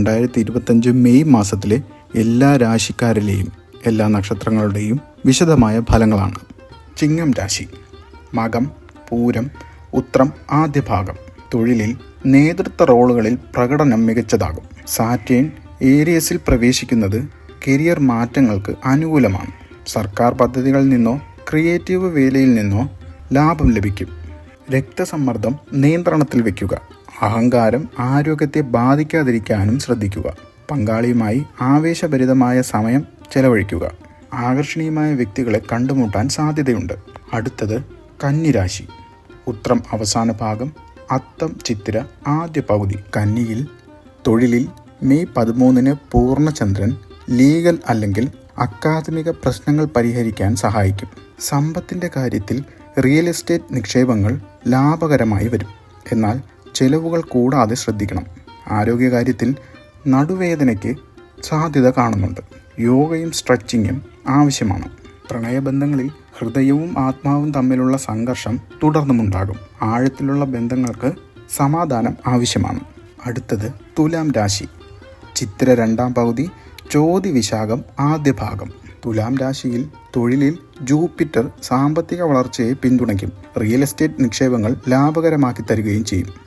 2025 May മാസത്തിലെ എല്ലാ രാശിക്കാരിലെയും എല്ലാ നക്ഷത്രങ്ങളുടെയും വിശദമായ ഫലങ്ങളാണ്. ചിങ്ങം രാശി. മകം, പൂരം, ഉത്രം ആദ്യ ഭാഗം. തൊഴിലിൽ നേതൃത്വ റോളുകളിൽ പ്രകടനം മികച്ചതാകും. സാറ്റേൺ ഏരിയസിൽ പ്രവേശിക്കുന്നത് കരിയർ മാറ്റങ്ങൾക്ക് അനുകൂലമാണ്. സർക്കാർ പദ്ധതികളിൽ നിന്നോ ക്രിയേറ്റീവ് വേലയിൽ നിന്നോ ലാഭം ലഭിക്കും. രക്തസമ്മർദ്ദം നിയന്ത്രണത്തിൽ വയ്ക്കുക. അഹങ്കാരം ആരോഗ്യത്തെ ബാധിക്കാതിരിക്കാനും ശ്രദ്ധിക്കുക. പങ്കാളിയുമായി ആവേശഭരിതമായ സമയം ചെലവഴിക്കുക. ആകർഷണീയമായ വ്യക്തികളെ കണ്ടുമുട്ടാൻ സാധ്യതയുണ്ട്. അടുത്തത് കന്നിരാശി. ഉത്രം അവസാന ഭാഗം, അത്തം ചിത്തിര ആദ്യ പകുതി. കന്നിയിൽ തൊഴിലിൽ മെയ് 13 പൂർണ്ണചന്ദ്രൻ ലീഗൽ അല്ലെങ്കിൽ അക്കാദമിക പ്രശ്നങ്ങൾ പരിഹരിക്കാൻ സഹായിക്കും. സമ്പത്തിൻ്റെ കാര്യത്തിൽ റിയൽ എസ്റ്റേറ്റ് നിക്ഷേപങ്ങൾ ലാഭകരമായി വരും. എന്നാൽ ചെലവുകൾ കൂടാതെ ശ്രദ്ധിക്കണം. ആരോഗ്യകാര്യത്തിൽ നടുവേദനയ്ക്ക് സാധ്യത കാണുന്നുണ്ട്. യോഗയും സ്ട്രെച്ചിങ്ങും ആവശ്യമാണ്. പ്രണയബന്ധങ്ങളിൽ ഹൃദയവും ആത്മാവും തമ്മിലുള്ള സംഘർഷം തുടർന്നുമുണ്ടാകും. ആഴത്തിലുള്ള ബന്ധങ്ങൾക്ക് സമാധാനം ആവശ്യമാണ്. അടുത്തത് തുലാം രാശി. ചിത്തിര രണ്ടാം പകുതി, ചോതി വിശാഖം ആദ്യ ഭാഗം. തുലാം രാശിയിൽ തൊഴിലിൽ ജൂപ്പിറ്റർ സാമ്പത്തിക വളർച്ചയെ പിന്തുണയ്ക്കും. റിയൽ എസ്റ്റേറ്റ് നിക്ഷേപങ്ങൾ ലാഭകരമാക്കി തരികയും ചെയ്യും.